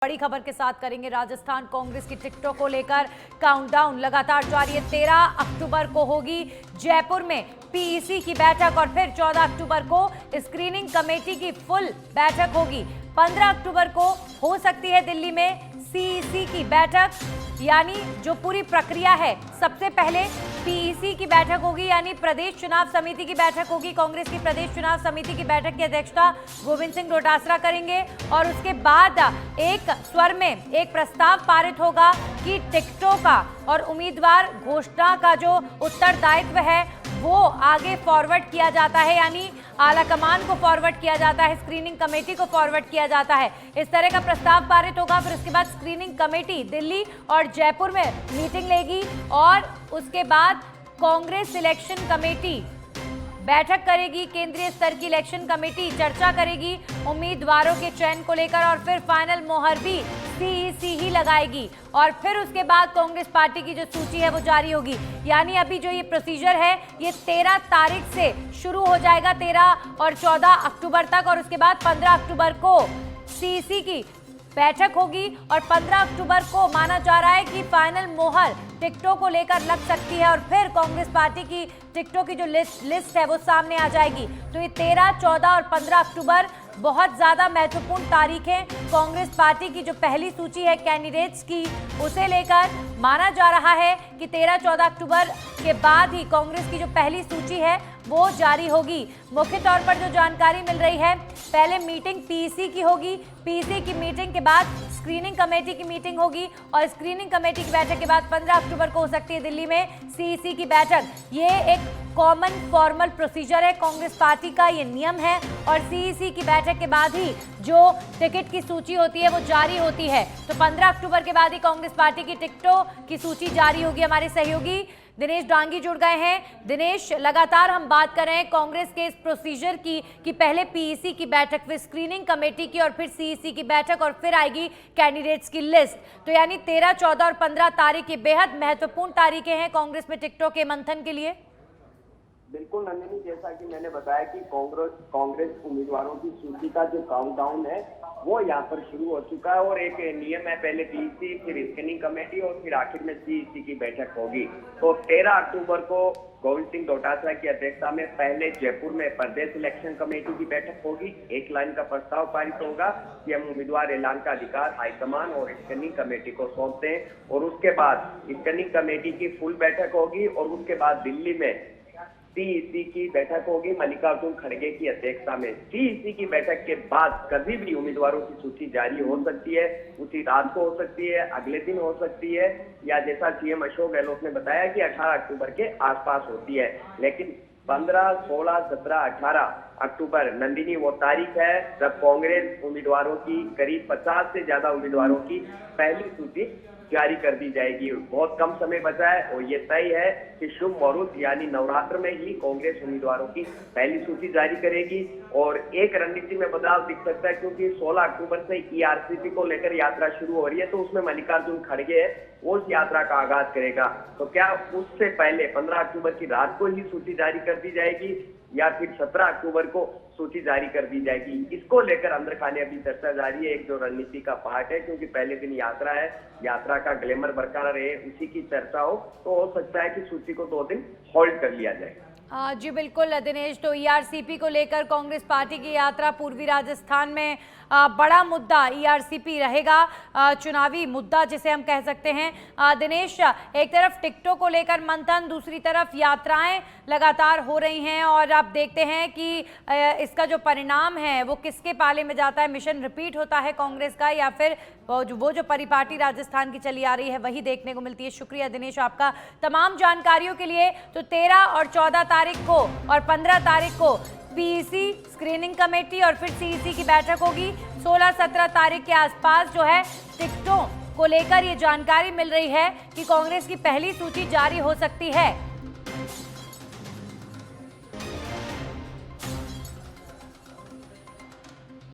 बड़ी खबर के साथ करेंगे राजस्थान कांग्रेस की टिकटों को लेकर काउंटडाउन लगातार जारी है। 13 अक्टूबर को होगी जयपुर में पीईसी की बैठक और फिर 14 अक्टूबर को स्क्रीनिंग कमेटी की फुल बैठक होगी। 15 अक्टूबर को हो सकती है दिल्ली में सीईसी की बैठक, यानी जो पूरी प्रक्रिया है सबसे पहले पीईसी की बैठक होगी, यानी प्रदेश चुनाव समिति की बैठक होगी। कांग्रेस की प्रदेश चुनाव समिति की बैठक की अध्यक्षता गोविंद सिंह डोटासरा करेंगे और उसके बाद एक स्वर में एक प्रस्ताव पारित होगा कि टिकटों का और उम्मीदवार घोषणा का जो उत्तरदायित्व है वो आगे फॉरवर्ड किया जाता है, यानी आला कमान को फॉरवर्ड किया जाता है, स्क्रीनिंग कमेटी को फॉरवर्ड किया जाता है। इस तरह का प्रस्ताव पारित होगा। फिर उसके बाद स्क्रीनिंग कमेटी दिल्ली और जयपुर में मीटिंग लेगी और उसके बाद कांग्रेस इलेक्शन कमेटी बैठक करेगी। केंद्रीय स्तर की इलेक्शन कमेटी चर्चा करेगी उम्मीदवारों के चयन को लेकर और फिर फाइनल मोहर भी सीईसी ही लगाएगी और फिर उसके बाद कांग्रेस पार्टी की जो सूची है वो जारी होगी। यानी अभी जो ये प्रोसीजर है ये 13 तारीख से शुरू हो जाएगा, 13 और 14 अक्टूबर तक, और उसके बाद 15 अक्टूबर को सीईसी की बैठक होगी और 15 अक्टूबर को माना जा रहा है कि फाइनल मोहर टिकटों को लेकर लग सकती है और फिर कांग्रेस पार्टी की टिकटों की जो लिस्ट है वो सामने आ जाएगी। तो ये 13, 14 और 15 अक्टूबर बहुत ज़्यादा महत्वपूर्ण तारीख है। कांग्रेस पार्टी की जो पहली सूची है कैंडिडेट्स की, उसे लेकर माना जा रहा है कि 13-14 अक्टूबर के बाद ही कांग्रेस की जो पहली सूची है वो जारी होगी। मुख्य तौर पर जो जानकारी मिल रही है, पहले मीटिंग पीईसी की होगी, पीईसी की मीटिंग के बाद स्क्रीनिंग कमेटी की मीटिंग होगी और स्क्रीनिंग कमेटी की बैठक के बाद 15 अक्टूबर को हो सकती है दिल्ली में सीईसी की बैठक। ये एक कॉमन फॉर्मल प्रोसीजर है, कांग्रेस पार्टी का ये नियम है और सीईसी की बैठक के बाद ही जो टिकट की सूची होती है वो जारी होती है। तो 15 अक्टूबर के बाद ही कांग्रेस पार्टी की टिकटों की सूची जारी होगी। हमारे सहयोगी दिनेश डांगी जुड़ गए हैं। दिनेश, लगातार हम बात कर रहे हैं कांग्रेस के इस प्रोसीजर की कि पहले पीईसी की बैठक, फिर स्क्रीनिंग कमेटी की और फिर सीईसी की बैठक और फिर आएगी कैंडिडेट्स की लिस्ट। तो यानी 13, 14 और 15 तारीख ये बेहद महत्वपूर्ण तारीखें हैं कांग्रेस में टिकटों के मंथन के लिए। बिल्कुल नंदिनी, जैसा कि मैंने बताया कि कांग्रेस उम्मीदवारों की सूची का जो काउंटडाउन है वो यहाँ पर शुरू हो चुका है और एक नियम है, पहले पीईसी फिर स्क्रीनिंग कमेटी और फिर आखिर में सीईसी की बैठक होगी। तो 13 अक्टूबर को गोविंद सिंह डोटासरा की अध्यक्षता में पहले जयपुर में प्रदेश इलेक्शन कमेटी की बैठक होगी। एक लाइन का प्रस्ताव पारित होगा कि हम उम्मीदवार ऐलान का अधिकार हाईकमान और स्क्रीनिंग कमेटी को सौंपते हैं और उसके बाद स्क्रीनिंग कमेटी की फुल बैठक होगी और उसके बाद दिल्ली में सीईसी की बैठक होगी मल्लिकार्जुन खड़गे की अध्यक्षता में। सीईसी की बैठक के बाद कभी भी उम्मीदवारों की सूची जारी हो सकती है, उसी रात को हो सकती है, अगले दिन हो सकती है, या जैसा सीएम अशोक गहलोत ने बताया कि 18 अक्टूबर के आसपास होती है। लेकिन 15, 16, 17, 18 अक्टूबर नंदिनी वो तारीख है जब कांग्रेस उम्मीदवारों की करीब 50 से ज्यादा उम्मीदवारों की पहली सूची जारी कर दी जाएगी। बहुत कम समय बचा है और ये तय है कि शुभ मुहूर्त यानी नवरात्र में ही कांग्रेस उम्मीदवारों की पहली सूची जारी करेगी। और एक रणनीति में बदलाव दिख सकता है क्योंकि 16 अक्टूबर से ईआरसीपी को लेकर यात्रा शुरू हो रही है, तो उसमें मल्लिकार्जुन खड़गे है वो उस यात्रा का आगाज करेगा। तो क्या उससे पहले 15 अक्टूबर की रात को ही सूची जारी कर दी जाएगी या फिर 17 अक्टूबर को सूची जारी कर दी जाएगी, इसको लेकर अंदर खाने अभी चर्चा जारी है। एक जो रणनीति का पार्ट है, क्योंकि पहले दिन यात्रा है, यात्रा का ग्लैमर बरकरार रहे, उसी की चर्चा हो, तो हो सकता है कि सूची को 2 दिन होल्ड कर लिया जाए। जी बिल्कुल दिनेश, तो ईआरसीपी को लेकर कांग्रेस पार्टी की यात्रा पूर्वी राजस्थान में बड़ा मुद्दा ईआरसीपी रहेगा, चुनावी मुद्दा जिसे हम कह सकते हैं। दिनेश, एक तरफ टिकटों को लेकर मंथन, दूसरी तरफ यात्राएं लगातार हो रही हैं और आप देखते हैं कि इसका जो परिणाम है वो किसके पाले में जाता है, मिशन रिपीट होता है कांग्रेस का या फिर वो जो परिपाटी राजस्थान की चली आ रही है वही देखने को मिलती है। शुक्रिया दिनेश आपका तमाम जानकारियों के लिए। तो 13 और 14 तारीख को और 15 तारीख को पीईसी, स्क्रीनिंग कमेटी और फिर सीईसी की बैठक होगी। 16-17 तारीख के आसपास जो है टिकटों को लेकर ये जानकारी मिल रही है कि कांग्रेस की पहली सूची जारी हो सकती है।